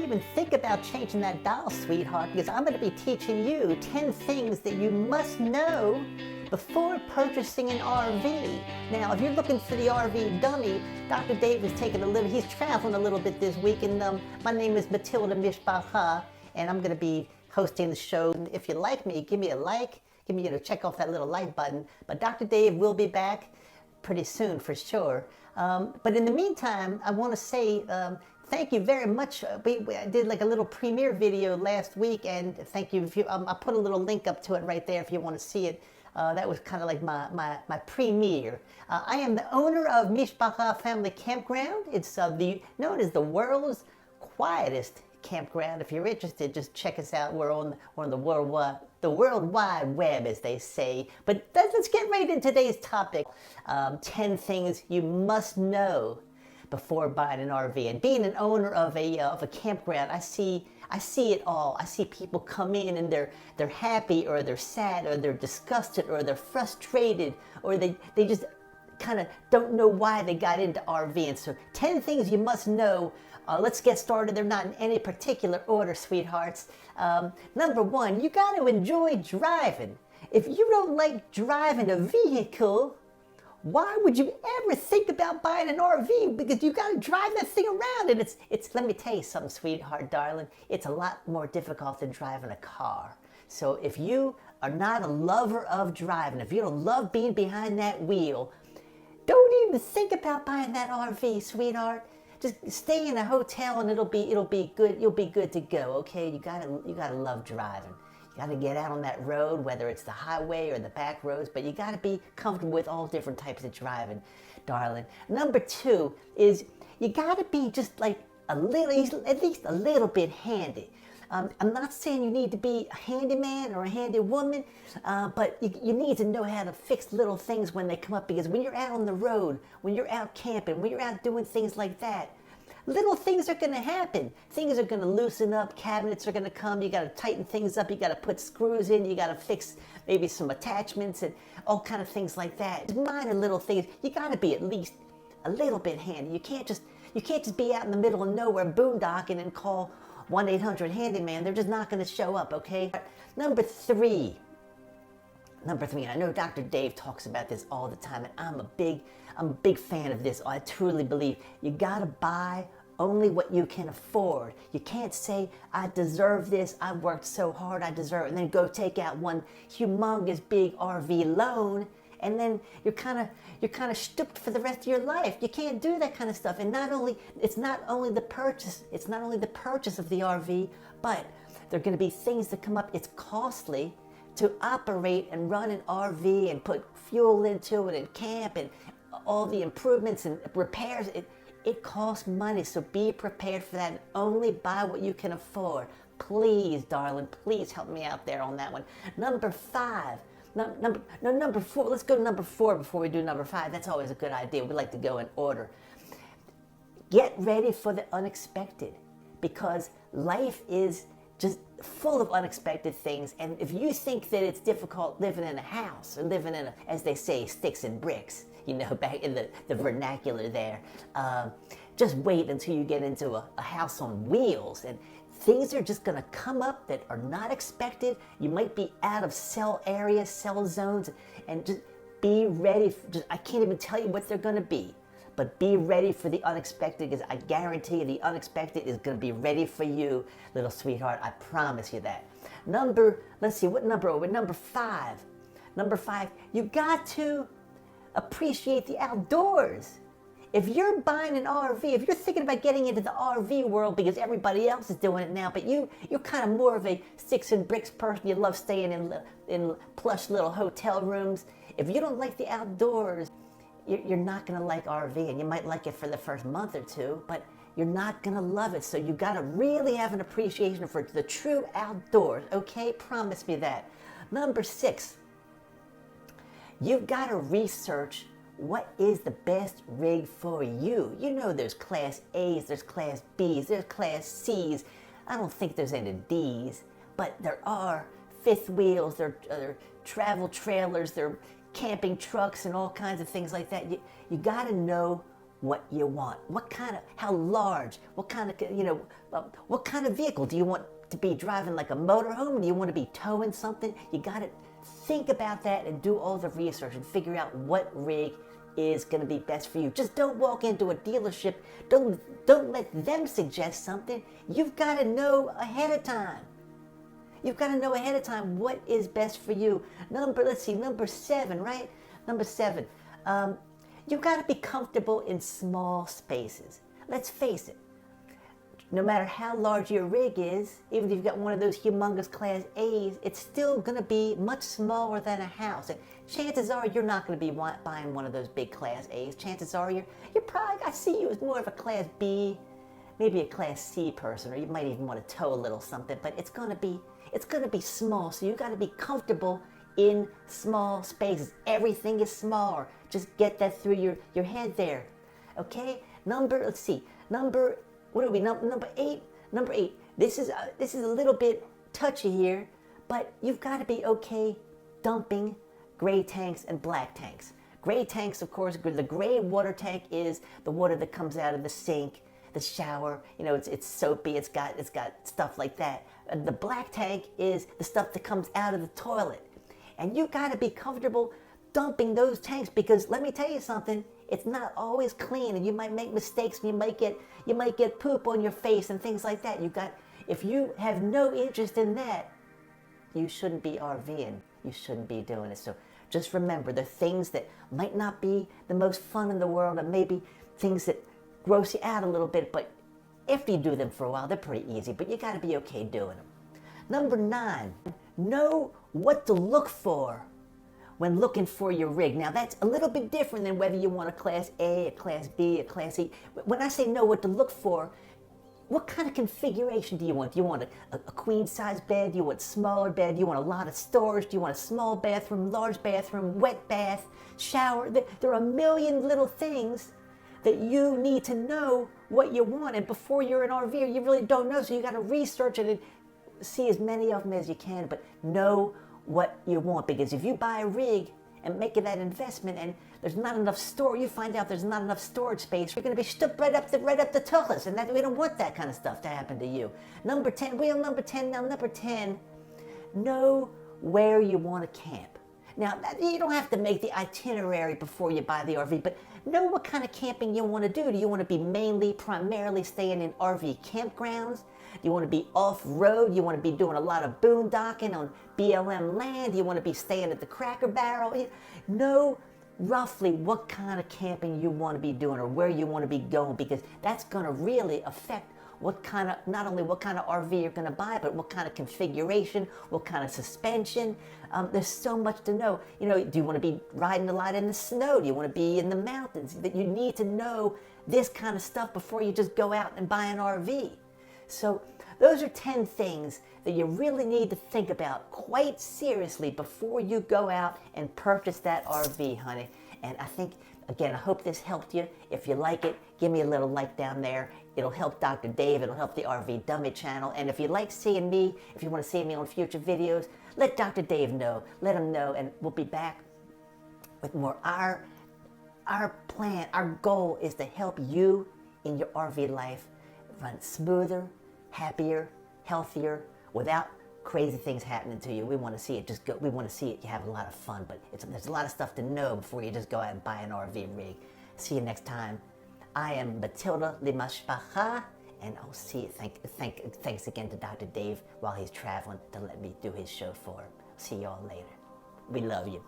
even think about changing that dial, sweetheart, because I'm going to be teaching you 10 things that you must know before purchasing an RV. Now, if you're looking for the RV dummy, Dr. Dave is he's traveling a little bit this week, and my name is Matilda L'Mishpacha, and I'm going to be hosting the show. If you like me, give me a like, check off that little like button. But Dr. Dave will be back pretty soon for sure. But in the meantime, I want to say thank you very much. I did like a little premiere video last week, and thank you. I put a little link up to it right there if you want to see it. That was kind of like my premiere. I am the owner of Mishpacha Family Campground. It's known as the world's quietest campground. If you're interested, just check us out. We're on the World Wide Web, as they say. But let's get right into today's topic. 10 things you must know before buying an RV. And being an owner of a campground, I see it all. I see people come in and they're happy, or they're sad, or they're disgusted, or they're frustrated, or they just kind of don't know why they got into RVing. So 10 things you must know. Let's get started. They're not in any particular order, sweethearts. Number one, you got to enjoy driving. If you don't like driving a vehicle, why would you ever think about buying an RV? Because you got to drive that thing around, and it's. Let me tell you something, sweetheart, darling. It's a lot more difficult than driving a car. So if you are not a lover of driving, if you don't love being behind that wheel, don't even think about buying that RV, sweetheart. Just stay in a hotel and it'll be good. You'll be good to go. Okay, you gotta love driving. You gotta get out on that road, whether it's the highway or the back roads, but you gotta be comfortable with all different types of driving, darling. Number two is you gotta be just like at least a little bit handy. I'm not saying you need to be a handyman or a handy woman, but you need to know how to fix little things when they come up, because when you're out on the road, when you're out camping, when you're out doing things like that, little things are going to happen. Things are going to loosen up, cabinets are going to come, you got to tighten things up, you got to put screws in, you got to fix maybe some attachments and all kind of things like that. Minor little things. You got to be at least a little bit handy. You can't just be out in the middle of nowhere boondocking and call 1-800-handyman. They're just not going to show up, okay? Number three, and I know Dr. Dave talks about this all the time, and I'm a big fan of this. I truly believe you got to buy only what you can afford. You can't say, I deserve this, I worked so hard, I deserve it, and then go take out one humongous big RV loan, and then you're kind of stooped for the rest of your life. You can't do that kind of stuff. And it's not only the purchase of the RV, but there are going to be things that come up. It's costly to operate and run an RV and put fuel into it and camp and all the improvements and repairs. It costs money, so be prepared for that and only buy what you can afford. Please, darling, please help me out there on that one. Number four. Let's go to number 4 before we do number 5. That's always a good idea. We like to go in order. Get ready for the unexpected, because life is just full of unexpected things. And if you think that it's difficult living in a house or living in as they say, sticks and bricks, back in the vernacular there, just wait until you get into a house on wheels, and things are just going to come up that are not expected. You might be out of cell areas, cell zones, and just be ready. I can't even tell you what they're going to be, but be ready for the unexpected, because I guarantee you the unexpected is going to be ready for you, little sweetheart. I promise you that. Let's see, what number are we? Number 5. Number 5, you got to appreciate the outdoors. If you're buying an RV, if you're thinking about getting into the RV world because everybody else is doing it now, but you're kind of more of a sticks and bricks person, you love staying in plush little hotel rooms, if you don't like the outdoors, you're not going to like RVing. You might like it for the first month or two, but you're not going to love it. So you got to really have an appreciation for the true outdoors, okay? Promise me that. Number 6, you've got to research what is the best rig for you. There's Class A's, there's Class B's, there's Class C's. I don't think there's any D's, but there are fifth wheels, there are travel trailers, there are camping trucks and all kinds of things like that. You got to know what you want. How large, what kind of vehicle do you want to be driving, like a motorhome? Do you want to be towing something? You got to think about that and do all the research and figure out what rig is going to be best for you. Just don't walk into a dealership. Don't let them suggest something. You've got to know ahead of time. You've got to know ahead of time what is best for you. Number 7, right? Number 7. You've got to be comfortable in small spaces. Let's face it. No matter how large your rig is, even if you've got one of those humongous Class A's, it's still going to be much smaller than a house. And chances are you're not going to be buying one of those big Class A's. Chances are you're probably, I see you as more of a Class B, maybe a Class C person, or you might even want to tow a little something, but it's going to be small. So you've got to be comfortable in small spaces. Everything is smaller. Just get that through your head there. Okay? Number 8. Number 8. This is a little bit touchy here, but you've got to be okay dumping gray tanks and black tanks. Gray tanks, of course, the gray water tank is the water that comes out of the sink, the shower. You know, it's soapy. It's got stuff like that. The black tank is the stuff that comes out of the toilet, and you got to be comfortable dumping those tanks, because let me tell you something. It's not always clean, and you might make mistakes, and you might get poop on your face and things like that. If you have no interest in that, you shouldn't be RVing. You shouldn't be doing it. So just remember, the things that might not be the most fun in the world, and maybe things that gross you out a little bit, but after you do them for a while, they're pretty easy, but you got to be okay doing them. Number 9, know what to look for when looking for your rig. Now, that's a little bit different than whether you want a Class A, a Class B, a Class C. When I say know what to look for, what kind of configuration do you want? Do you want a queen-size bed? Do you want a smaller bed? Do you want a lot of storage? Do you want a small bathroom, large bathroom, wet bath, shower? There are a million little things that you need to know what you want. And before you're an RVer, you really don't know, so you got to research it and see as many of them as you can, but know what you want. Because if you buy a rig and make that investment and there's not enough you find out there's not enough storage space, you're going to be stuck right up the tuchus, and we don't want that kind of stuff to happen to you. Number 10, know where you want to camp. Now, you don't have to make the itinerary before you buy the RV, but know what kind of camping you want to do. Do you want to be primarily staying in RV campgrounds? Do you want to be off-road? Do you want to be doing a lot of boondocking on BLM land? Do you want to be staying at the Cracker Barrel? Know roughly what kind of camping you want to be doing or where you want to be going, because that's going to really affect not only what kind of RV you're going to buy, but what kind of configuration, what kind of suspension. There's so much to know. You know, do you want to be riding a lot in the snow? Do you want to be in the mountains? That you need to know this kind of stuff before you just go out and buy an RV. So those are 10 things that you really need to think about quite seriously before you go out and purchase that RV, honey. And I think, again, I hope this helped you. If you like it, give me a little like down there. It'll help Dr. Dave. It'll help the RV Dummy channel. And if you like seeing me, if you want to see me on future videos, let Dr. Dave know. Let him know, and we'll be back with more. Our plan, our goal is to help you in your RV life run smoother, happier, healthier, without crazy things happening to you. We want to see it we want to see it. You have a lot of fun, but there's a lot of stuff to know before you just go out and buy an RV rig. See you next time. I am Matilda L'Mishpacha, and I'll see you. Thanks again to Dr. Dave while he's traveling to let me do his show for him. See y'all later. We love you.